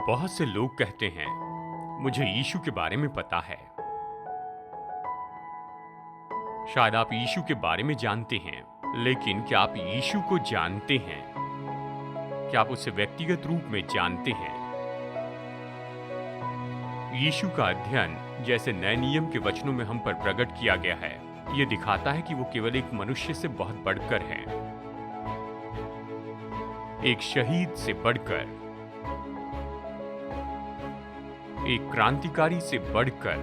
बहुत से लोग कहते हैं मुझे यीशु के बारे में पता है। शायद आप यीशु के बारे में जानते हैं, लेकिन क्या आप यीशु को जानते हैं? क्या आप उसे व्यक्तिगत रूप में जानते हैं? यीशु का अध्ययन जैसे नए नियम के वचनों में हम पर प्रकट किया गया है, ये दिखाता है कि वो केवल एक मनुष्य से बहुत बढ़कर है, एक शहीद से बढ़कर, एक क्रांतिकारी से बढ़कर,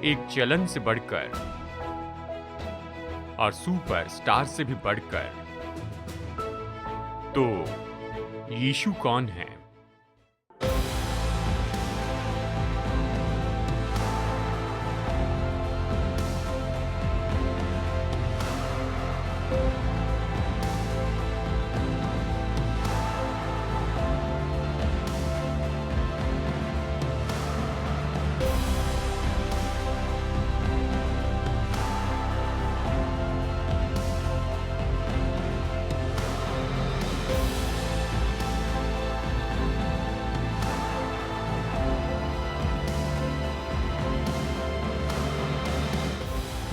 एक चलन से बढ़कर और सुपर स्टार से भी बढ़कर। तो यीशु कौन है?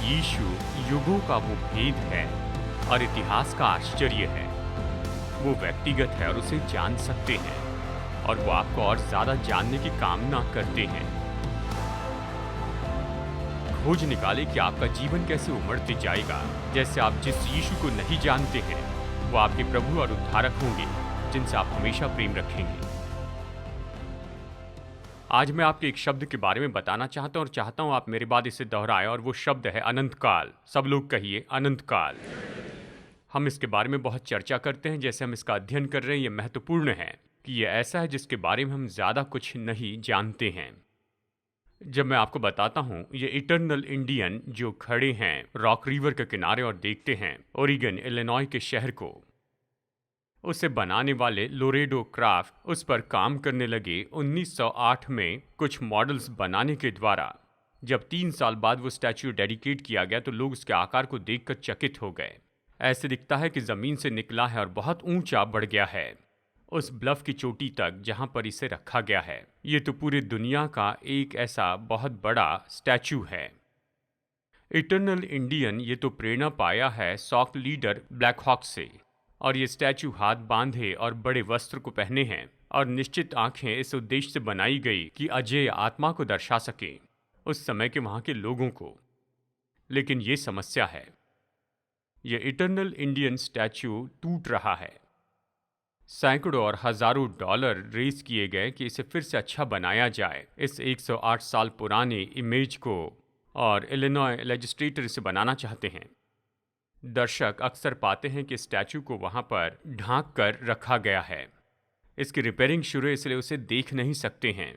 यीशु युगों का वो भेद है और इतिहास का आश्चर्य है। वो व्यक्तिगत है और उसे जान सकते हैं, और वो आपको और ज्यादा जानने की कामना करते हैं। खोज निकाले कि आपका जीवन कैसे उमड़ते जाएगा। जैसे आप जिस यीशु को नहीं जानते हैं, वो आपके प्रभु और उद्धारक होंगे, जिनसे आप हमेशा प्रेम रखेंगे। आज मैं आपके एक शब्द के बारे में बताना चाहता हूं और चाहता हूं आप मेरे बाद इसे दोहराएं, और वो शब्द है अनंत काल। सब लोग कहिए अनंत काल। हम इसके बारे में बहुत चर्चा करते हैं। जैसे हम इसका अध्ययन कर रहे हैं, ये महत्वपूर्ण है कि ये ऐसा है जिसके बारे में हम ज्यादा कुछ नहीं जानते हैं। जब मैं आपको बताता हूं, ये इटर्नल इंडियन जो खड़े हैं रॉक रिवर के किनारे और देखते हैं ओरिगन इलिनॉय के शहर को, उसे बनाने वाले लोरेडो क्राफ्ट उस पर काम करने लगे 1908 में कुछ मॉडल्स बनाने के द्वारा। जब 3 साल बाद वो स्टैच्यू डेडिकेट किया गया तो लोग उसके आकार को देखकर चकित हो गए। ऐसे दिखता है कि जमीन से निकला है और बहुत ऊंचा बढ़ गया है, उस ब्लफ की चोटी तक जहां पर इसे रखा गया है। ये तो पूरी दुनिया का एक ऐसा बहुत बड़ा स्टैच्यू है। इटर्नल इंडियन ये तो प्रेरणा पाया है सॉक लीडर ब्लैक हॉक से, और ये स्टैच्यू हाथ बांधे और बड़े वस्त्र को पहने हैं, और निश्चित आंखें इस उद्देश्य से बनाई गई कि अजेय आत्मा को दर्शा सके उस समय के वहां के लोगों को। लेकिन ये समस्या है, ये इटर्नल इंडियन स्टैच्यू टूट रहा है। सैकड़ों और हजारों डॉलर रेज किए गए कि इसे फिर से अच्छा बनाया जाए, इस 108 साल पुराने इमेज को, और इलिनॉय लेजिस्लेटर इसे बनाना चाहते हैं। दर्शक अक्सर पाते हैं कि स्टैच्यू को वहां पर ढांक कर रखा गया है। इसकी रिपेयरिंग शुरू है, इसलिए उसे देख नहीं सकते हैं।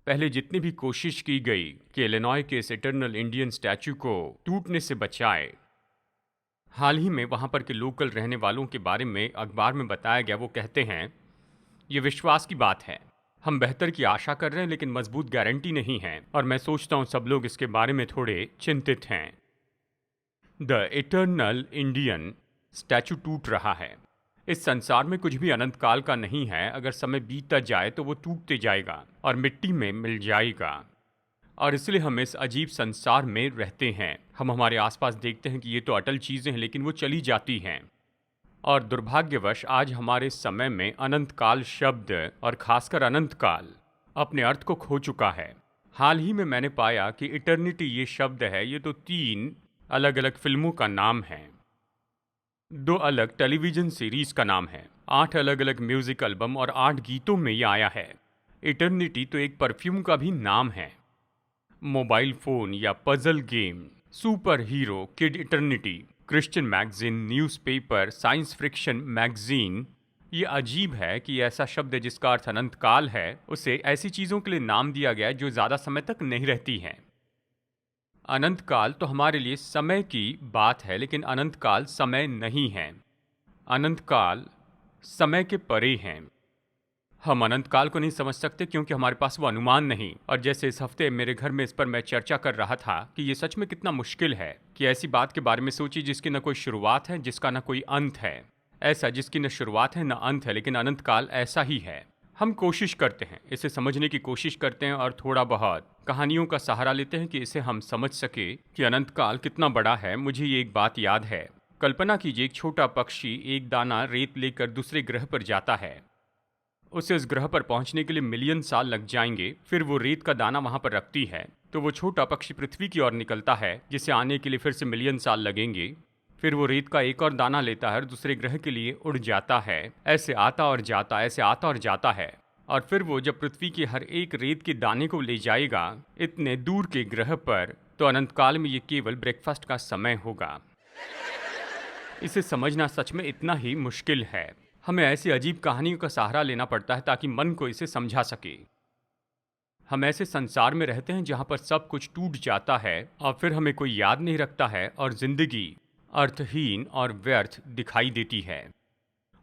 पहले जितनी भी कोशिश की गई कि इलिनॉय के इस इटर्नल इंडियन स्टैच्यू को टूटने से बचाए, हाल ही में वहां पर के लोकल रहने वालों के बारे में अखबार में बताया गया। वो कहते हैं ये विश्वास की बात है, हम बेहतर की आशा कर रहे हैं, लेकिन मजबूत गारंटी नहीं है, और मैं सोचता हूं सब लोग इसके बारे में थोड़े चिंतित हैं। द इटर्नल इंडियन स्टैच्यू टूट रहा है। इस संसार में कुछ भी अनंत काल का नहीं है। अगर समय बीतता जाए तो वो टूटते जाएगा और मिट्टी में मिल जाएगा, और इसलिए हम इस अजीब संसार में रहते हैं। हम हमारे आसपास देखते हैं कि ये तो अटल चीजें हैं, लेकिन वो चली जाती हैं, और दुर्भाग्यवश आज हमारे समय में अनंत काल शब्द, और खासकर अनंत काल, अपने अर्थ को खो चुका है। हाल ही में मैंने पाया कि इटर्निटी ये शब्द है, ये तो 3 अलग अलग फिल्मों का नाम है, 2 अलग टेलीविजन सीरीज का नाम है, 8 अलग अलग म्यूजिक एल्बम और 8 गीतों में यह आया है। इटर्निटी तो एक परफ्यूम का भी नाम है, मोबाइल फोन या puzzle game, super hero kid eternity, Christian magazine, newspaper, science fiction magazine. ये अजीब है कि ऐसा शब्द जिसका अर्थ अनंत काल है, उसे ऐसी चीजों के लिए नाम दिया गया है जो ज्यादा समय तक नहीं रहती हैं। अनंत काल तो हमारे लिए समय की बात है, लेकिन अनंत काल समय नहीं है। अनंत काल समय के परे हैं। हम अनंत काल को नहीं समझ सकते क्योंकि हमारे पास वो अनुमान नहीं। और जैसे इस हफ्ते मेरे घर में इस पर मैं चर्चा कर रहा था कि ये सच में कितना मुश्किल है कि ऐसी बात के बारे में सोचिए जिसकी न कोई शुरुआत है, जिसका न कोई अंत है। ऐसा जिसकी न शुरुआत है न अंत है, लेकिन अनंत काल ऐसा ही है। हम कोशिश करते हैं, इसे समझने की कोशिश करते हैं और थोड़ा बहुत कहानियों का सहारा लेते हैं कि इसे हम समझ सके कि अनंत काल कितना बड़ा है। मुझे ये एक बात याद है। कल्पना कीजिए, एक छोटा पक्षी एक दाना रेत लेकर दूसरे ग्रह पर जाता है। उसे उस ग्रह पर पहुंचने के लिए मिलियन साल लग जाएंगे। फिर वो रेत का दाना वहां पर रखती है, तो वो छोटा पक्षी पृथ्वी की ओर निकलता है, जिसे आने के लिए फिर से मिलियन साल लगेंगे। फिर वो रेत का एक और दाना लेता है और दूसरे ग्रह के लिए उड़ जाता है। ऐसे आता और जाता, ऐसे आता और जाता है। और फिर वो जब पृथ्वी के हर एक रेत के दाने को ले जाएगा इतने दूर के ग्रह पर, तो अनंत काल में ये केवल ब्रेकफास्ट का समय होगा। इसे समझना सच में इतना ही मुश्किल है। हमें ऐसी अजीब कहानियों का सहारा लेना पड़ता है ताकि मन को इसे समझा सके। हम ऐसे संसार में रहते हैं जहां पर सब कुछ टूट जाता है और फिर हमें कोई याद नहीं रखता है और जिंदगी अर्थहीन और व्यर्थ दिखाई देती है।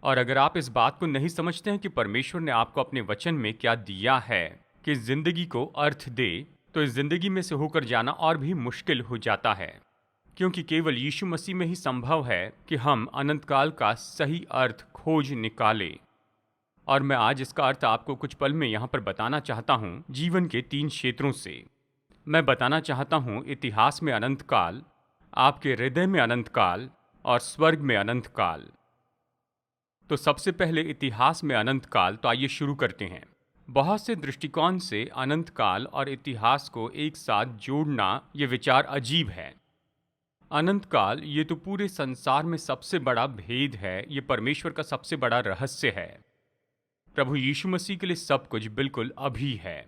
और अगर आप इस बात को नहीं समझते हैं कि परमेश्वर ने आपको अपने वचन में क्या दिया है कि जिंदगी को अर्थ दे, तो इस जिंदगी में से होकर जाना और भी मुश्किल हो जाता है, क्योंकि केवल यीशु मसीह में ही संभव है कि हम अनंत काल का सही अर्थ खोज निकालें। और मैं आज इसका अर्थ आपको कुछ पल में यहाँ पर बताना चाहता हूँ, जीवन के 3 क्षेत्रों से। मैं बताना चाहता हूँ इतिहास में अनंत काल, आपके हृदय में अनंत काल और स्वर्ग में अनंत काल। तो सबसे पहले इतिहास में अनंत काल, तो आइए शुरू करते हैं। बहुत से दृष्टिकोण से अनंत काल और इतिहास को एक साथ जोड़ना ये विचार अजीब है। अनंत काल ये तो पूरे संसार में सबसे बड़ा भेद है, ये परमेश्वर का सबसे बड़ा रहस्य है। प्रभु यीशु मसीह के लिए सब कुछ बिल्कुल अभी है।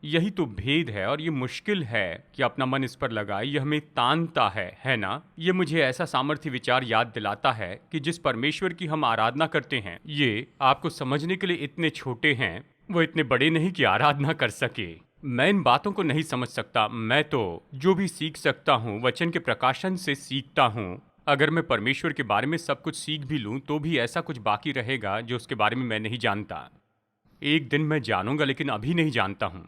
यही तो भेद है और ये मुश्किल है कि अपना मन इस पर लगाए। यह हमें तानता है ना? ये मुझे ऐसा सामर्थ्य विचार याद दिलाता है कि जिस परमेश्वर की हम आराधना करते हैं, ये आपको समझने के लिए इतने छोटे हैं, वो इतने बड़े नहीं कि आराधना कर सके। मैं इन बातों को नहीं समझ सकता। मैं तो जो भी सीख सकता हूँ वचन के प्रकाशन से सीखता हूँ। अगर मैं परमेश्वर के बारे में सब कुछ सीख भी लूँ तो भी ऐसा कुछ बाकी रहेगा जो उसके बारे में मैं नहीं जानता। एक दिन मैं जानूंगा, लेकिन अभी नहीं जानता हूँ।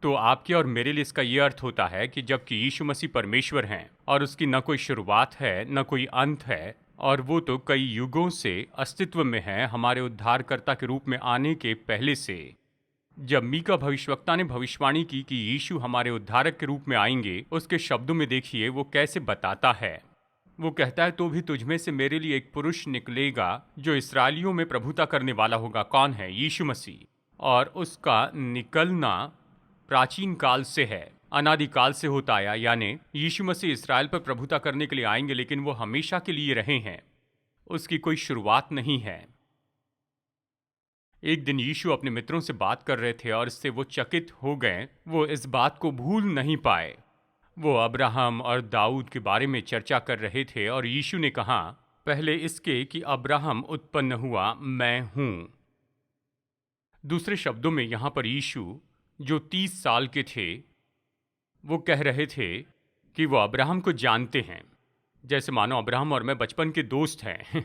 तो आपके और मेरे लिए इसका यह अर्थ होता है कि जबकि यीशु मसीह परमेश्वर हैं और उसकी न कोई शुरुआत है न कोई अंत है, और वो तो कई युगों से अस्तित्व में है, हमारे उद्धारकर्ता के रूप में आने के पहले से। जब मीका भविष्यवक्ता ने भविष्यवाणी की कि यीशु हमारे उद्धारक के रूप में आएंगे, उसके शब्दों में देखिए वो कैसे बताता है। वो कहता है, तो भी तुझमें से मेरे लिए एक पुरुष निकलेगा जो इस्राएलियों में प्रभुता करने वाला होगा। कौन है? यीशु मसीह। और उसका निकलना प्राचीन काल से है, अनादिकाल से होता आया। यानी यीशु मसीह इस्राएल पर प्रभुता करने के लिए आएंगे, लेकिन वो हमेशा के लिए रहे हैं, उसकी कोई शुरुआत नहीं है। एक दिन यीशु अपने मित्रों से बात कर रहे थे और इससे वो चकित हो गए। वो इस बात को भूल नहीं पाए। वो अब्राहम और दाऊद के बारे में चर्चा कर रहे थे और यीशु ने कहा, पहले इसके कि अब्राहम उत्पन्न हुआ, मैं हूं। दूसरे शब्दों में यहां पर यीशु जो 30 साल के थे, वो कह रहे थे कि वो अब्राहम को जानते हैं, जैसे मानो अब्राहम और मैं बचपन के दोस्त हैं।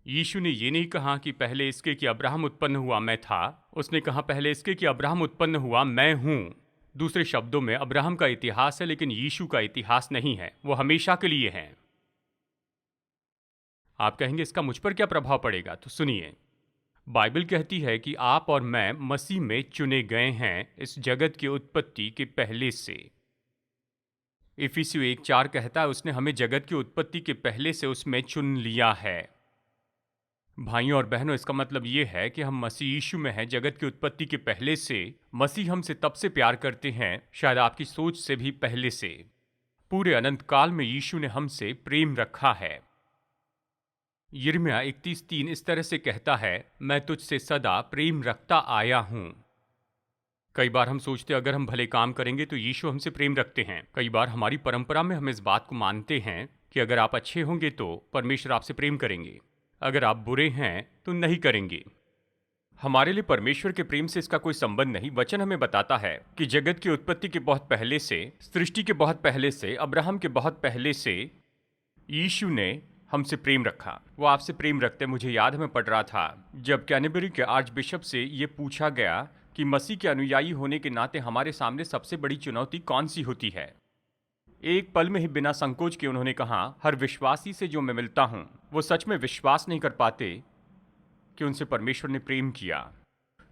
यीशु ने ये नहीं कहा कि पहले इसके कि अब्राहम उत्पन्न हुआ, मैं था। उसने कहा पहले इसके कि अब्राहम उत्पन्न हुआ, मैं हूं। दूसरे शब्दों में अब्राहम का इतिहास है, लेकिन यीशु का इतिहास नहीं है, वो हमेशा के लिए है। आप कहेंगे इसका मुझ पर क्या प्रभाव पड़ेगा? तो सुनिए, बाइबल कहती है कि आप और मैं मसीह में चुने गए हैं इस जगत की उत्पत्ति के पहले से। इफिसियों 1:4 कहता है, उसने हमें जगत की उत्पत्ति के पहले से उसमें चुन लिया है। भाइयों और बहनों, इसका मतलब ये है कि हम मसीह यीशु में हैं जगत की उत्पत्ति के पहले से। मसीह हमसे तब से प्यार करते हैं, शायद आपकी सोच से भी पहले से। पूरे अनंत काल में यीशु ने हमसे प्रेम रखा है। यिर्मयाह 31:3 इस तरह से कहता है, मैं तुझसे सदा प्रेम रखता आया हूं। कई बार हम सोचते अगर हम भले काम करेंगे तो यीशु हमसे प्रेम रखते हैं। कई बार हमारी परंपरा में हम इस बात को मानते हैं कि अगर आप अच्छे होंगे तो परमेश्वर आपसे प्रेम करेंगे, अगर आप बुरे हैं तो नहीं करेंगे। हमारे लिए परमेश्वर के प्रेम से इसका कोई संबंध नहीं। वचन हमें बताता है कि जगत की उत्पत्ति के बहुत पहले से, सृष्टि के बहुत पहले से, अब्राहम के बहुत पहले से यीशु ने हमसे प्रेम रखा। वो आपसे प्रेम रखते। मुझे याद है, मैं पढ़ रहा था जब कैनबरी के आर्च बिशप से ये पूछा गया कि मसीह के अनुयायी होने के नाते हमारे सामने सबसे बड़ी चुनौती कौन सी होती है। एक पल में ही बिना संकोच के उन्होंने कहा, हर विश्वासी से जो मैं मिलता हूँ वो सच में विश्वास नहीं कर पाते कि उनसे परमेश्वर ने प्रेम किया।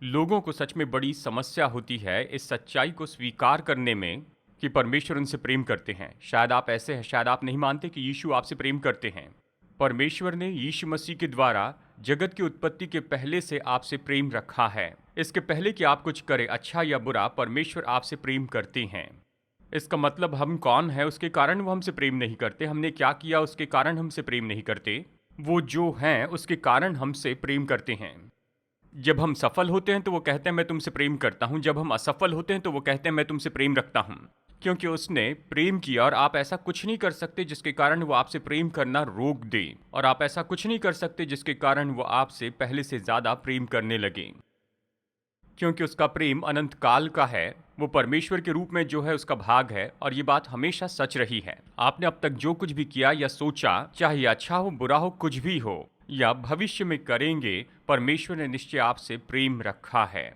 लोगों को सच में बड़ी समस्या होती है इस सच्चाई को स्वीकार करने में कि परमेश्वर उनसे प्रेम करते हैं। शायद आप ऐसे हैं, शायद आप नहीं मानते कि यीशु आपसे प्रेम करते हैं। परमेश्वर ने यीशु मसीह के द्वारा जगत की उत्पत्ति के पहले से आपसे प्रेम रखा है। इसके पहले कि आप कुछ करें, अच्छा या बुरा, परमेश्वर आपसे प्रेम करते हैं। इसका मतलब हम कौन है उसके कारण वो हमसे प्रेम नहीं करते, हमने क्या किया उसके कारण हमसे प्रेम नहीं करते। वो जो हैं उसके कारण हमसे प्रेम करते हैं। जब हम सफल होते हैं तो वो कहते हैं मैं तुमसे प्रेम करता हूं, जब हम असफल होते हैं तो वो कहते हैं मैं तुमसे प्रेम रखता हूं। क्योंकि उसने प्रेम किया और आप ऐसा कुछ नहीं कर सकते जिसके कारण वो आपसे प्रेम करना रोक दे, और आप ऐसा कुछ नहीं कर सकते जिसके कारण वो आपसे पहले से ज्यादा प्रेम करने लगे। क्योंकि उसका प्रेम अनंत काल का है, वो परमेश्वर के रूप में जो है उसका भाग है, और ये बात हमेशा सच रही है। आपने अब तक जो कुछ भी किया या सोचा, चाहे अच्छा हो बुरा हो, कुछ भी हो या भविष्य में करेंगे, परमेश्वर ने निश्चय आपसे प्रेम रखा है।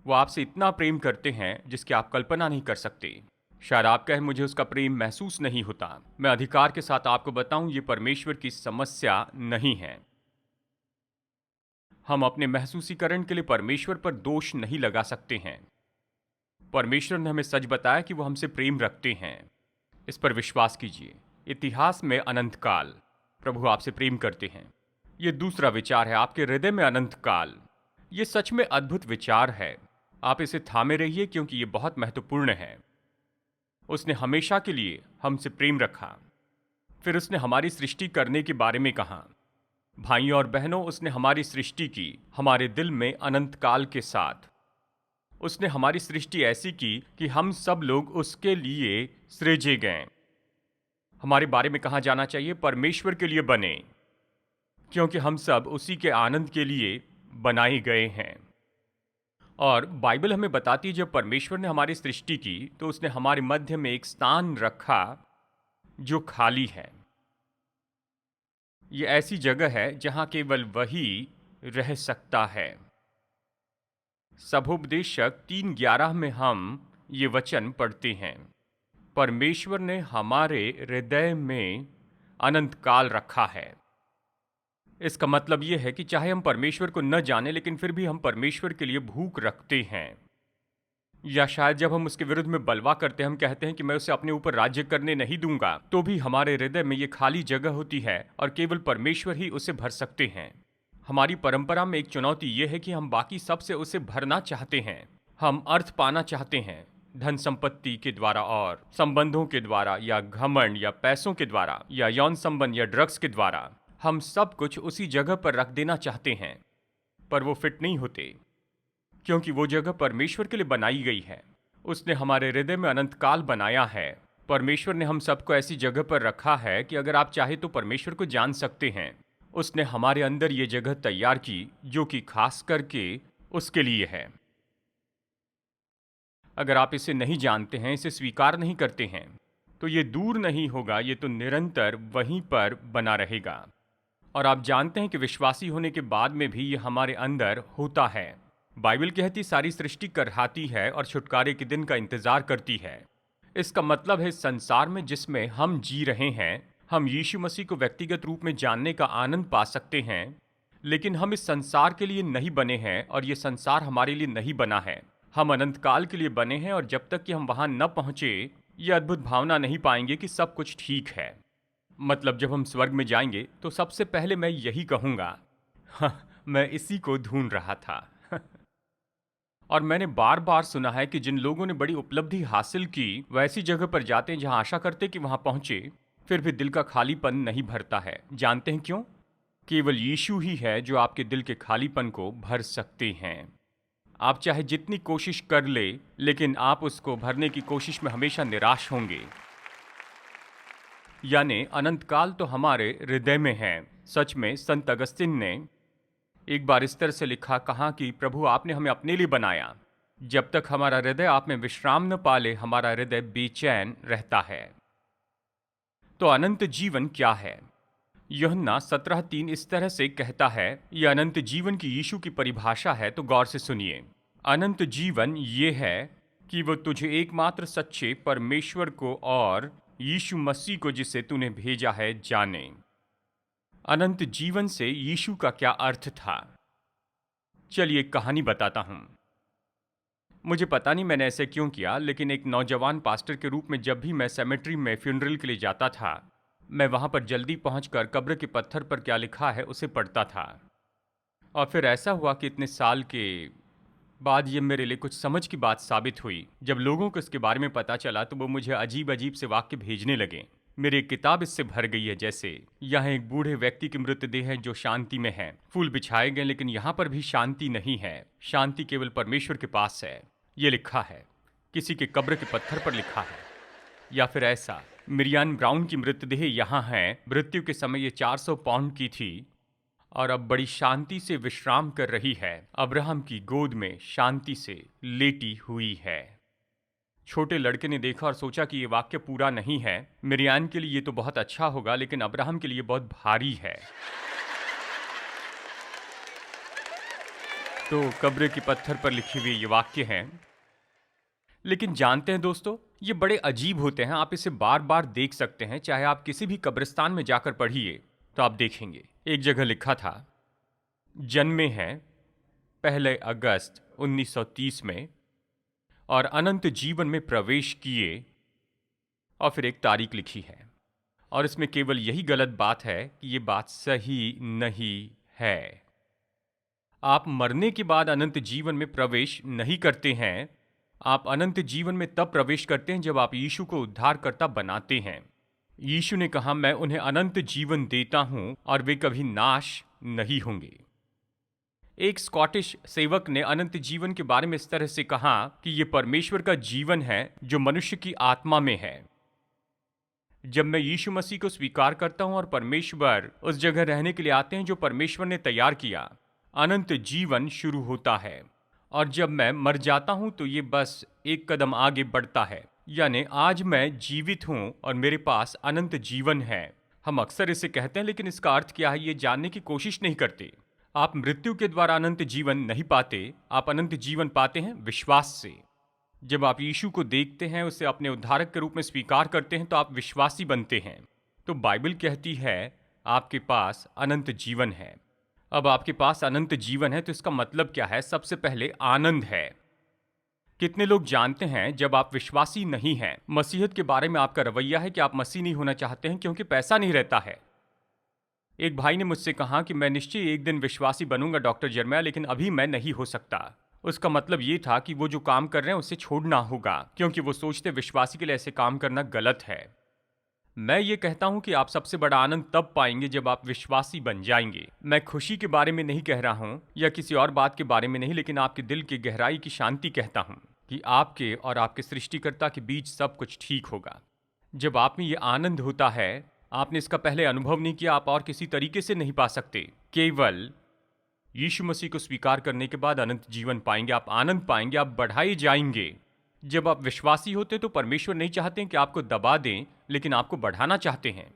वो आपसे इतना प्रेम करते हैं जिसकी आप कल्पना नहीं कर सकते। शायद आप कहें मुझे उसका प्रेम महसूस नहीं होता। मैं अधिकार के साथ आपको बताऊं, ये परमेश्वर की समस्या नहीं है। हम अपने महसूसीकरण के लिए परमेश्वर पर दोष नहीं लगा सकते हैं। परमेश्वर ने हमें सच बताया कि वो हमसे प्रेम रखते हैं। इस पर विश्वास कीजिए। इतिहास में अनंत काल प्रभु आपसे प्रेम करते हैं। ये दूसरा विचार है, आपके हृदय में अनंत काल। ये सच में अद्भुत विचार है। आप इसे थामे रहिए क्योंकि ये बहुत महत्वपूर्ण है। उसने हमेशा के लिए हमसे प्रेम रखा। फिर उसने हमारी सृष्टि करने के बारे में कहा। भाइयों और बहनों, उसने हमारी सृष्टि की हमारे दिल में अनंत काल के साथ। उसने हमारी सृष्टि ऐसी की कि हम सब लोग उसके लिए सृजे गए। हमारे बारे में कहा जाना चाहिए परमेश्वर के लिए बने, क्योंकि हम सब उसी के आनंद के लिए बनाए गए हैं। और बाइबल हमें बताती है जब परमेश्वर ने हमारी सृष्टि की तो उसने हमारे मध्य में एक स्थान रखा जो खाली है। ये ऐसी जगह है जहां केवल वही रह सकता है। सभोपदेशक 3:11 में हम ये वचन पढ़ते हैं, परमेश्वर ने हमारे हृदय में अनंत काल रखा है। इसका मतलब यह है कि चाहे हम परमेश्वर को न जाने, लेकिन फिर भी हम परमेश्वर के लिए भूख रखते हैं। या शायद जब हम उसके विरुद्ध में बलवा करते हैं, हम कहते हैं कि मैं उसे अपने ऊपर राज्य करने नहीं दूंगा, तो भी हमारे हृदय में ये खाली जगह होती है और केवल परमेश्वर ही उसे भर सकते हैं। हमारी परंपरा में एक चुनौती यह है कि हम बाकी सबसे उसे भरना चाहते हैं। हम अर्थ पाना चाहते हैं, धन संपत्ति के द्वारा और संबंधों के द्वारा, या घमंड या पैसों के द्वारा, या यौन संबंध या ड्रग्स के द्वारा। हम सब कुछ उसी जगह पर रख देना चाहते हैं, पर वो फिट नहीं होते, क्योंकि वो जगह परमेश्वर के लिए बनाई गई है। उसने हमारे हृदय में अनंत काल बनाया है। परमेश्वर ने हम सबको ऐसी जगह पर रखा है कि अगर आप चाहे तो परमेश्वर को जान सकते हैं। उसने हमारे अंदर ये जगह तैयार की जो कि खास करके उसके लिए है। अगर आप इसे नहीं जानते हैं, इसे स्वीकार नहीं करते हैं, तो ये दूर नहीं होगा, ये तो निरंतर वहीं पर बना रहेगा। और आप जानते हैं कि विश्वासी होने के बाद में भी ये हमारे अंदर होता है। बाइबल कहती सारी सृष्टि करहाती है और छुटकारे के दिन का इंतजार करती है। इसका मतलब है इस संसार में जिसमें हम जी रहे हैं, हम यीशु मसीह को व्यक्तिगत रूप में जानने का आनंद पा सकते हैं, लेकिन हम इस संसार के लिए नहीं बने हैं और ये संसार हमारे लिए नहीं बना है। हम अनंत काल के लिए बने हैं, और जब तक कि हम वहां न पहुंचे, ये अद्भुत भावना नहीं पाएंगे कि सब कुछ ठीक है। मतलब जब हम स्वर्ग में जाएंगे तो सबसे पहले मैं यही कहूंगा, हाँ, मैं इसी को ढूंढ रहा था। और मैंने बार बार सुना है कि जिन लोगों ने बड़ी उपलब्धि हासिल की, वह ऐसी जगह पर जाते हैं जहां आशा करते कि वहां पहुंचे, फिर भी दिल का खालीपन नहीं भरता है। जानते हैं क्यों? केवल यीशु ही है जो आपके दिल के खालीपन को भर सकते हैं। आप चाहे जितनी कोशिश कर ले, लेकिन आप उसको भरने की कोशिश में हमेशा निराश होंगे। यानी अनंत काल तो हमारे हृदय में है। सच में संत अगस्तिन ने एक बार इस तरह से लिखा, कहा कि प्रभु आपने हमें अपने लिए बनाया। जब तक हमारा हृदय आप में विश्राम न पाले, हमारा हृदय बेचैन रहता है। तो अनंत जीवन क्या है? यूहन्ना 17:3 इस तरह से कहता है, यह अनंत जीवन की यीशु की परिभाषा है, तो गौर से सुनिए। अनंत जीवन ये है कि वो तुझे एकमात्र सच्चे परमेश्वर को और यीशु मसीह को जिसे तूने भेजा है जाने। अनंत जीवन से यीशु का क्या अर्थ था? चलिए एक कहानी बताता हूं। मुझे पता नहीं मैंने ऐसे क्यों किया, लेकिन एक नौजवान पास्टर के रूप में जब भी मैं सेमेट्री में फ्यूनरल के लिए जाता था, मैं वहां पर जल्दी पहुंचकर कब्र के पत्थर पर क्या लिखा है उसे पढ़ता था। और फिर ऐसा हुआ कि इतने साल के बाद ये मेरे लिए कुछ समझ की बात साबित हुई। जब लोगों को इसके बारे में पता चला तो वो मुझे अजीब अजीब से वाक्य भेजने लगे। मेरी एक किताब इससे भर गई है। जैसे यहाँ एक बूढ़े व्यक्ति की मृतदेह है जो शांति में है, फूल बिछाए गए, लेकिन यहाँ पर भी शांति नहीं है। शांति केवल परमेश्वर के पास है, ये लिखा है, किसी के कब्र के पत्थर पर लिखा है। या फिर ऐसा, मिरियान ब्राउन की मृतदेह यहाँ है, मृत्यु के समय ये 400 पाउंड की थी और अब बड़ी शांति से विश्राम कर रही है, अब्राहम की गोद में शांति से लेटी हुई है। छोटे लड़के ने देखा और सोचा कि ये वाक्य पूरा नहीं है। मिरियान के लिए ये तो बहुत अच्छा होगा, लेकिन अब्राहम के लिए बहुत भारी है। तो कब्र के पत्थर पर लिखे हुए ये वाक्य हैं। लेकिन जानते हैं दोस्तों, ये बड़े अजीब होते हैं। आप इसे बार बार देख सकते हैं, चाहे आप किसी भी कब्रिस्तान में जाकर पढ़िए तो आप देखेंगे। एक जगह लिखा था, जन्मे हैं 1 अगस्त 1930 में और अनंत जीवन में प्रवेश किए, और फिर एक तारीख लिखी है। और इसमें केवल यही गलत बात है कि ये बात सही नहीं है। आप मरने के बाद अनंत जीवन में प्रवेश नहीं करते हैं। आप अनंत जीवन में तब प्रवेश करते हैं जब आप यीशु को उद्धारकर्ता बनाते हैं। यीशु ने कहा, मैं उन्हें अनंत जीवन देता हूं और वे कभी नाश नहीं होंगे। एक स्कॉटिश सेवक ने अनंत जीवन के बारे में इस तरह से कहा कि यह परमेश्वर का जीवन है जो मनुष्य की आत्मा में है। जब मैं यीशु मसीह को स्वीकार करता हूं और परमेश्वर उस जगह रहने के लिए आते हैं जो परमेश्वर ने तैयार किया, अनंत जीवन शुरू होता है। और जब मैं मर जाता हूं तो ये बस एक कदम आगे बढ़ता है, यानी आज मैं जीवित हूं और मेरे पास अनंत जीवन है। हम अक्सर इसे कहते हैं, लेकिन इसका अर्थ क्या है ये जानने की कोशिश नहीं करते। आप मृत्यु के द्वारा अनंत जीवन नहीं पाते, आप अनंत जीवन पाते हैं विश्वास से। जब आप यीशु को देखते हैं, उसे अपने उद्धारक के रूप में स्वीकार करते हैं, तो आप विश्वासी बनते हैं। तो बाइबल कहती है आपके पास अनंत जीवन है। अब आपके पास अनंत जीवन है तो इसका मतलब क्या है? सबसे पहले आनंद है। कितने लोग जानते हैं जब आप विश्वासी नहीं हैं, मसीहत के बारे में आपका रवैया है कि आप मसीह नहीं होना चाहते हैं क्योंकि पैसा नहीं रहता है। एक भाई ने मुझसे कहा कि मैं निश्चय एक दिन विश्वासी बनूंगा डॉक्टर जर्मया, लेकिन अभी मैं नहीं हो सकता। उसका मतलब ये था कि वो जो काम कर रहे हैं उसे छोड़ना होगा, क्योंकि वो सोचते विश्वासी के लिए ऐसे काम करना गलत है। मैं ये कहता हूं कि आप सबसे बड़ा आनंद तब पाएंगे जब आप विश्वासी बन जाएंगे। मैं खुशी के बारे में नहीं कह रहा हूं या किसी और बात के बारे में नहीं, लेकिन आपके दिल की गहराई की शांति कहता हूं कि आपके और आपके सृष्टिकर्ता के बीच सब कुछ ठीक होगा। जब आप में ये आनंद होता है, आपने इसका पहले अनुभव नहीं किया, आप और किसी तरीके से नहीं पा सकते। केवल यीशु मसीह को स्वीकार करने के बाद अनंत जीवन पाएंगे, आप आनंद पाएंगे, आप बढ़ाए जाएंगे। जब आप विश्वासी होते तो परमेश्वर नहीं चाहते कि आपको दबा दें, लेकिन आपको बढ़ाना चाहते हैं।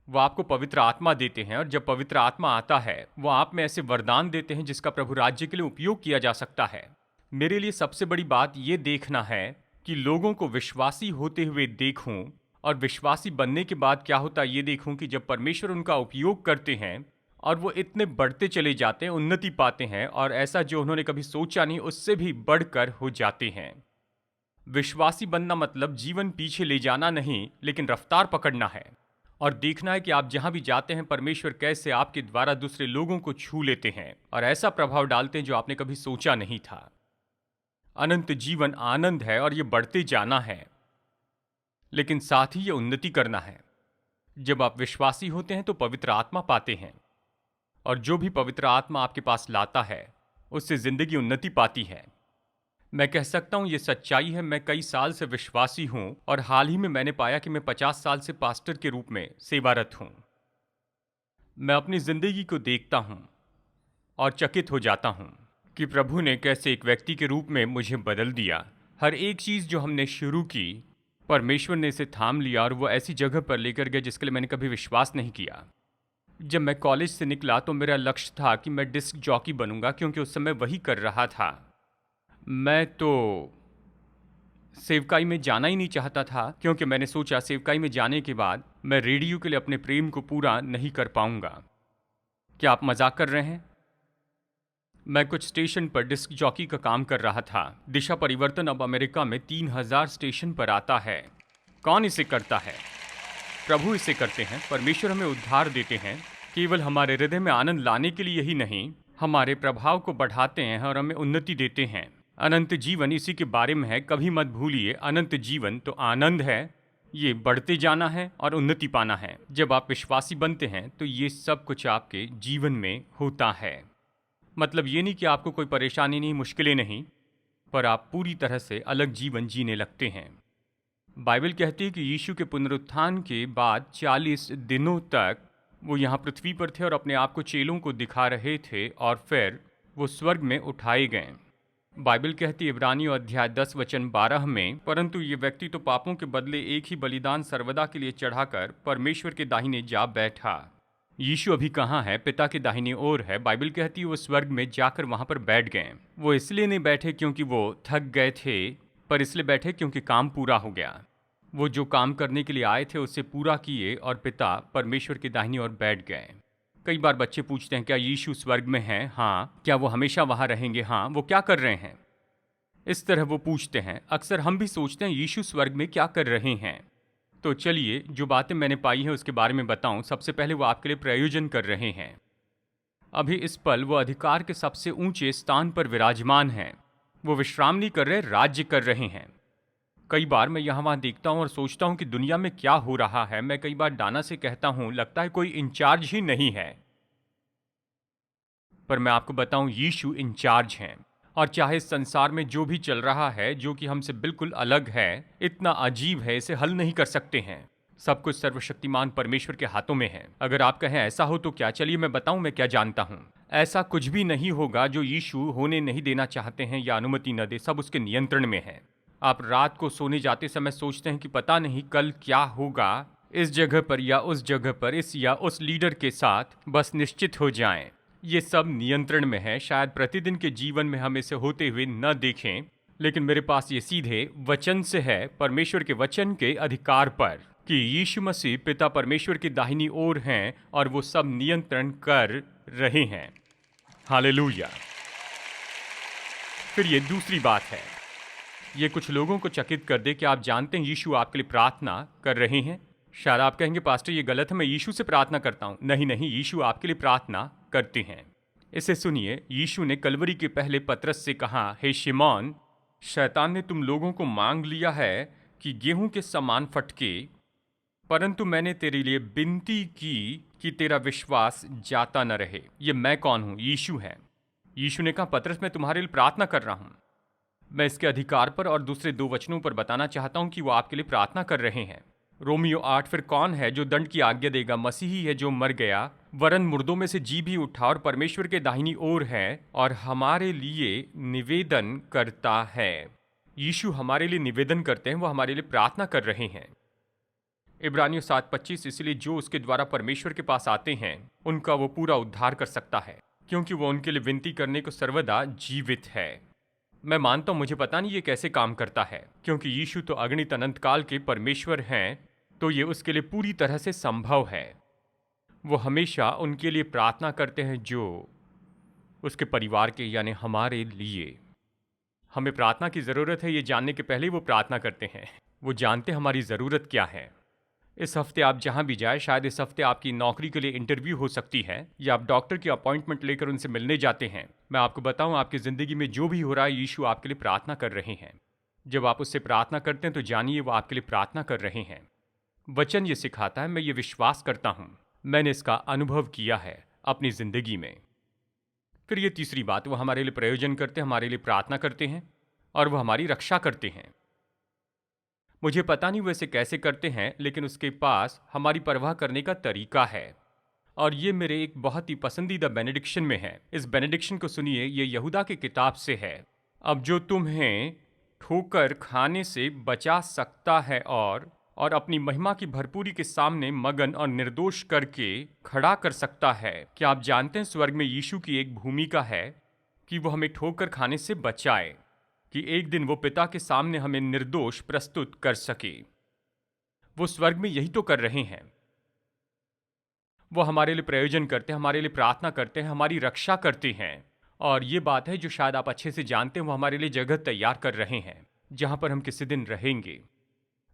वो आपको पवित्र आत्मा देते हैं, और जब पवित्र आत्मा आता है वो आप में ऐसे वरदान देते हैं जिसका प्रभु राज्य के लिए उपयोग किया जा सकता है। मेरे लिए सबसे बड़ी बात ये देखना है कि लोगों को विश्वासी होते हुए देखूं, और विश्वासी बनने के बाद क्या होता है ये देखूं कि जब परमेश्वर उनका उपयोग करते हैं और वो इतने बढ़ते चले जाते हैं, उन्नति पाते हैं, और ऐसा जो उन्होंने कभी सोचा नहीं उससे भी बढ़कर हो जाते हैं। विश्वासी बनना मतलब जीवन पीछे ले जाना नहीं, लेकिन रफ्तार पकड़ना है और देखना है कि आप जहां भी जाते हैं परमेश्वर कैसे आपके द्वारा दूसरे लोगों को छू लेते हैं और ऐसा प्रभाव डालते हैं जो आपने कभी सोचा नहीं था। अनंत जीवन आनंद है और ये बढ़ते जाना है, लेकिन साथ ही ये उन्नति करना है। जब आप विश्वासी होते हैं तो पवित्र आत्मा पाते हैं, और जो भी पवित्र आत्मा आपके पास लाता है उससे जिंदगी उन्नति पाती है। मैं कह सकता हूं ये सच्चाई है। मैं कई साल से विश्वासी हूं और हाल ही में मैंने पाया कि मैं 50 साल से पास्टर के रूप में सेवारत हूं। मैं अपनी जिंदगी को देखता हूं और चकित हो जाता हूं कि प्रभु ने कैसे एक व्यक्ति के रूप में मुझे बदल दिया। हर एक चीज जो हमने शुरू की, परमेश्वर ने इसे थाम लिया और वो ऐसी जगह पर लेकर गया जिसके लिए मैंने कभी विश्वास नहीं किया। जब मैं कॉलेज से निकला तो मेरा लक्ष्य था कि मैं डिस्क जॉकी बनूंगा, क्योंकि उस समय वही कर रहा था। मैं तो सेवकाई में जाना ही नहीं चाहता था, क्योंकि मैंने सोचा सेवकाई में जाने के बाद मैं रेडियो के लिए अपने प्रेम को पूरा नहीं कर पाऊंगा। क्या आप मजाक कर रहे हैं? मैं कुछ स्टेशन पर डिस्क जॉकी का काम कर रहा था। दिशा परिवर्तन अब अमेरिका में 3000 स्टेशन पर आता है। कौन इसे करता है? प्रभु इसे करते हैं। परमेश्वर हमें उद्धार देते हैं, केवल हमारे हृदय में आनंद लाने के लिए ही नहीं, हमारे प्रभाव को बढ़ाते हैं और हमें उन्नति देते हैं। अनंत जीवन इसी के बारे में है। कभी मत भूलिए, अनंत जीवन तो आनंद है, ये बढ़ते जाना है और उन्नति पाना है। जब आप विश्वासी बनते हैं तो ये सब कुछ आपके जीवन में होता है। मतलब ये नहीं कि आपको कोई परेशानी नहीं, मुश्किलें नहीं, पर आप पूरी तरह से अलग जीवन जीने लगते हैं। बाइबल कहती है कि यीशु के पुनरुत्थान के बाद 40 दिनों तक वो यहाँ पृथ्वी पर थे और अपने आप को चेलों को दिखा रहे थे और फिर वो स्वर्ग में उठाए गए। बाइबल कहती है इब्रानियों अध्याय 10 वचन 12 में, परंतु ये व्यक्ति तो पापों के बदले एक ही बलिदान सर्वदा के लिए चढ़ाकर परमेश्वर के दाहिने जा बैठा। यीशु अभी कहाँ है? पिता के दाहिनी ओर है। बाइबल कहती है वो स्वर्ग में जाकर वहां पर बैठ गए। वो इसलिए नहीं बैठे क्योंकि वो थक गए थे, पर इसलिए बैठे क्योंकि काम पूरा हो गया। वो जो काम करने के लिए आए थे उसे पूरा किए और पिता परमेश्वर के दाहिनी ओर बैठ गए। कई बार बच्चे पूछते हैं, क्या यीशु स्वर्ग में हैं? हाँ। क्या वो हमेशा वहां रहेंगे? हाँ। वो क्या कर रहे हैं? इस तरह वो पूछते हैं। अक्सर हम भी सोचते हैं यीशु स्वर्ग में क्या कर रहे हैं। तो चलिए, जो बातें मैंने पाई हैं उसके बारे में बताऊं। सबसे पहले वो आपके लिए प्रयोजन कर रहे हैं। अभी इस पल वो अधिकार के सबसे ऊंचे स्थान पर विराजमान हैं। वो विश्राम नहीं कर रहे, राज्य कर रहे हैं। कई बार मैं यहाँ वहाँ देखता हूँ और सोचता हूँ कि दुनिया में क्या हो रहा है। मैं कई बार डाना से कहता हूँ, लगता है कोई इंचार्ज ही नहीं है। पर मैं आपको बताऊं, यीशु इंचार्ज हैं। और चाहे इस संसार में जो भी चल रहा है, जो कि हमसे बिल्कुल अलग है, इतना अजीब है, इसे हल नहीं कर सकते हैं। सब कुछ सर्वशक्तिमान परमेश्वर के हाथों में है। अगर आप कहें ऐसा हो तो क्या, चलिए मैं बताऊं मैं क्या जानता हूं। ऐसा कुछ भी नहीं होगा जो यीशु होने नहीं देना चाहते हैं या अनुमति न दे। सब उसके नियंत्रण में है। आप रात को सोने जाते समय सोचते हैं कि पता नहीं कल क्या होगा, इस जगह पर या उस जगह पर, इस या उस लीडर के साथ, बस निश्चित हो जाएं। ये सब नियंत्रण में है। शायद प्रतिदिन के जीवन में हम इसे होते हुए न देखें, लेकिन मेरे पास ये सीधे वचन से है, परमेश्वर के वचन के अधिकार पर, कि यीशु मसीह पिता परमेश्वर की दाहिनी ओर हैं और वो सब नियंत्रण कर रहे हैं। हालेलुया। फिर ये दूसरी बात है, ये कुछ लोगों को चकित कर दे कि आप जानते हैं यीशु आपके लिए प्रार्थना कर रहे हैं। शायद आप कहेंगे, पास्टर ये गलत है, मैं यीशु से प्रार्थना करता हूं। नहीं नहीं, यीशु आपके लिए प्रार्थना करते हैं। इसे सुनिए, यीशु ने कलवरी के पहले पतरस से कहा, हे शिमोन, शैतान ने तुम लोगों को मांग लिया है कि गेहूं के समान फटके, परंतु मैंने तेरे लिए विनती की कि तेरा विश्वास जाता न रहे। ये मैं कौन हूं? यीशु है। यीशु ने कहा, पतरस मैं तुम्हारे लिए प्रार्थना कर रहा हूं। मैं इसके अधिकार पर और दूसरे 2 वचनों पर बताना चाहता हूं कि वो आपके लिए प्रार्थना कर रहे हैं। रोमियो 8, फिर कौन है जो दंड की आज्ञा देगा? मसीही है जो मर गया, वरन मुर्दों में से जी भी उठा और परमेश्वर के दाहिनी ओर है और हमारे लिए निवेदन करता है। यीशु हमारे लिए निवेदन करते हैं, वो हमारे लिए प्रार्थना कर रहे हैं। इब्रानियों 7:25, इसलिए जो उसके द्वारा परमेश्वर के पास आते हैं उनका वो पूरा उद्धार कर सकता है, क्योंकि वो उनके लिए विनती करने को सर्वदा जीवित है। मैं मानता हूं, मुझे पता नहीं ये कैसे काम करता है, क्योंकि यीशु तो अगणित अनंत काल के परमेश्वर हैं, तो ये उसके लिए पूरी तरह से संभव है। वो हमेशा उनके लिए प्रार्थना करते हैं जो उसके परिवार के, यानी हमारे लिए। हमें प्रार्थना की ज़रूरत है ये जानने के पहले वो प्रार्थना करते हैं। वो जानते हैं हमारी ज़रूरत क्या है। इस हफ्ते आप जहां भी जाए, शायद इस हफ्ते आपकी नौकरी के लिए इंटरव्यू हो सकती है, या आप डॉक्टर की अपॉइंटमेंट लेकर उनसे मिलने जाते हैं। मैं आपको बताऊं, आपकी ज़िंदगी में जो भी हो रहा है, यीशु आपके लिए प्रार्थना कर रहे हैं। जब आप उससे प्रार्थना करते हैं तो जानिए वो आपके लिए प्रार्थना कर रहे हैं। वचन ये सिखाता है, मैं ये विश्वास करता हूं, मैंने इसका अनुभव किया है अपनी ज़िंदगी में। फिर ये तीसरी बात, वो हमारे लिए प्रयोजन करते हैं, हमारे लिए प्रार्थना करते हैं और वो हमारी रक्षा करते हैं। मुझे पता नहीं वो इसे कैसे करते हैं, लेकिन उसके पास हमारी परवाह करने का तरीका है। और ये मेरे एक बहुत ही पसंदीदा बेनेडिक्शन में है। इस बेनेडिक्शन को सुनिए, ये यहूदा की किताब से है। अब जो तुम्हें ठोकर खाने से बचा सकता है और अपनी महिमा की भरपूरी के सामने मगन और निर्दोष करके खड़ा कर सकता है। क्या आप जानते हैं स्वर्ग में यीशु की एक भूमिका है कि वो हमें ठोकर खाने से बचाए, कि एक दिन वो पिता के सामने हमें निर्दोष प्रस्तुत कर सके। वो स्वर्ग में यही तो कर रहे हैं। वो हमारे लिए प्रयोजन करते हैं, हमारे लिए प्रार्थना करते हैं, हमारी रक्षा करते हैं। और ये बात है जो शायद आप अच्छे से जानते हैं, वो हमारे लिए जगह तैयार कर रहे हैं जहां पर हम किसी दिन रहेंगे।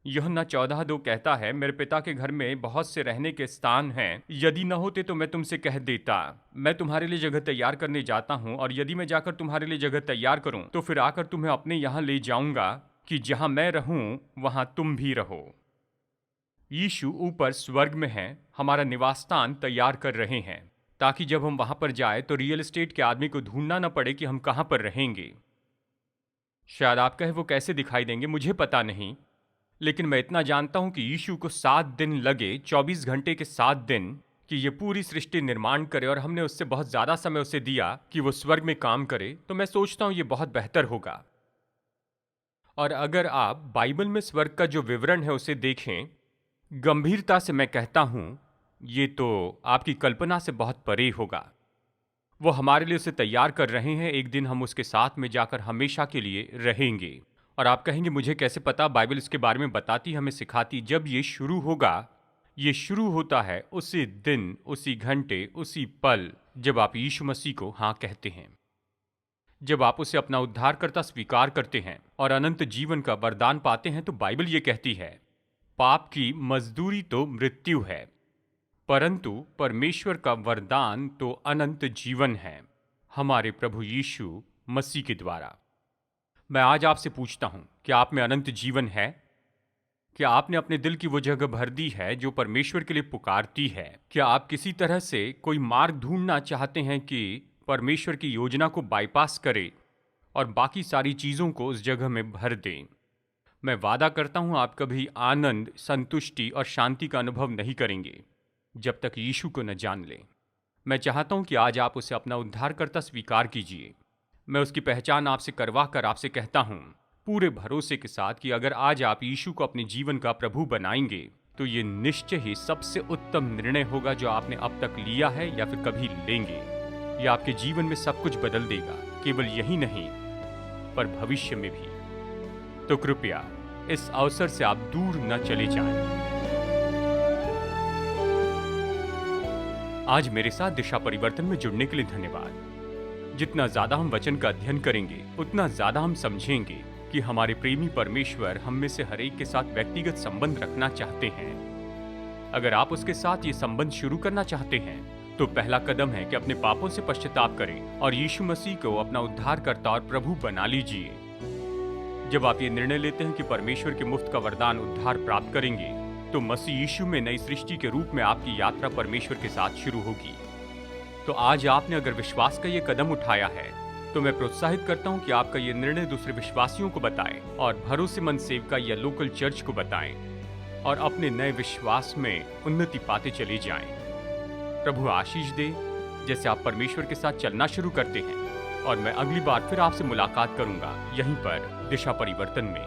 यूहन्ना 14:2 कहता है, मेरे पिता के घर में बहुत से रहने के स्थान हैं, यदि न होते तो मैं तुमसे कह देता। मैं तुम्हारे लिए जगह तैयार करने जाता हूँ, और यदि मैं जाकर तुम्हारे लिए जगह तैयार करूँ तो फिर आकर तुम्हें अपने यहाँ ले जाऊंगा, कि जहाँ मैं रहूँ वहाँ तुम भी रहो। यीशु ऊपर स्वर्ग में हैं, हमारा निवास स्थान तैयार कर रहे हैं, ताकि जब हम वहां पर जाए तो रियल एस्टेट के आदमी को ढूंढना न पड़े कि हम कहाँ पर रहेंगे। शायद आप कहे वो कैसे दिखाई देंगे, मुझे पता नहीं, लेकिन मैं इतना जानता हूं कि यीशु को 7 दिन लगे, 24 घंटे के 7 दिन, कि ये पूरी सृष्टि निर्माण करे, और हमने उससे बहुत ज्यादा समय उसे दिया कि वो स्वर्ग में काम करे। तो मैं सोचता हूं ये बहुत बेहतर होगा। और अगर आप बाइबल में स्वर्ग का जो विवरण है उसे देखें, गंभीरता से मैं कहता हूं ये तो आपकी कल्पना से बहुत परे होगा। वो हमारे लिए उसे तैयार कर रहे हैं, एक दिन हम उसके साथ में जाकर हमेशा के लिए रहेंगे। और आप कहेंगे मुझे कैसे पता, बाइबल इसके बारे में बताती, हमें सिखाती। जब ये शुरू होगा, ये शुरू होता है उसी दिन, उसी घंटे, उसी पल जब आप यीशु मसीह को हाँ कहते हैं, जब आप उसे अपना उद्धारकर्ता स्वीकार करते हैं और अनंत जीवन का वरदान पाते हैं। तो बाइबल ये कहती है, पाप की मजदूरी तो मृत्यु है, परंतु परमेश्वर का वरदान तो अनंत जीवन है, हमारे प्रभु यीशु मसीह के द्वारा। मैं आज आपसे पूछता हूं, क्या आप में अनंत जीवन है? क्या आपने अपने दिल की वो जगह भर दी है जो परमेश्वर के लिए पुकारती है? क्या आप किसी तरह से कोई मार्ग ढूंढना चाहते हैं कि परमेश्वर की योजना को बाईपास करे और बाकी सारी चीजों को उस जगह में भर दें? मैं वादा करता हूं आप कभी आनंद, संतुष्टि और शांति का अनुभव नहीं करेंगे जब तक यीशु को न जान लें। मैं चाहता हूं कि आज आप उसे अपना उद्धारकर्ता स्वीकार कीजिए। मैं उसकी पहचान आपसे करवा कर आपसे कहता हूं पूरे भरोसे के साथ कि अगर आज आप यीशु को अपने जीवन का प्रभु बनाएंगे तो ये निश्चय ही सबसे उत्तम निर्णय होगा जो आपने अब तक लिया है या फिर कभी लेंगे। यह आपके जीवन में सब कुछ बदल देगा, केवल यही नहीं पर भविष्य में भी। तो कृपया इस अवसर से आप दूर न चले जाएं। आज मेरे साथ दिशा परिवर्तन में जुड़ने के लिए धन्यवाद। जितना ज्यादा हम वचन का अध्ययन करेंगे, उतना ज्यादा हम समझेंगे कि हमारे प्रेमी परमेश्वर हम में से हर एक के साथ व्यक्तिगत संबंध रखना चाहते हैं। अगर आप उसके साथ ये संबंध शुरू करना चाहते हैं तो पहला कदम है कि अपने पापों से पश्चाताप करें और यीशु मसीह को अपना उद्धारकर्ता और प्रभु बना लीजिए। जब आप ये निर्णय लेते हैं कि परमेश्वर के मुफ्त का वरदान उद्धार प्राप्त करेंगे, तो मसीह यीशु में नई सृष्टि के रूप में आपकी यात्रा परमेश्वर के साथ शुरू होगी। तो आज आपने अगर विश्वास का ये कदम उठाया है तो मैं प्रोत्साहित करता हूँ कि आपका ये निर्णय दूसरे विश्वासियों को बताएं और भरोसेमंद सेवका या लोकल चर्च को बताएं और अपने नए विश्वास में उन्नति पाते चले जाएं। प्रभु आशीष दे जैसे आप परमेश्वर के साथ चलना शुरू करते हैं। और मैं अगली बार फिर आपसे मुलाकात करूंगा यहीं पर दिशा परिवर्तन में।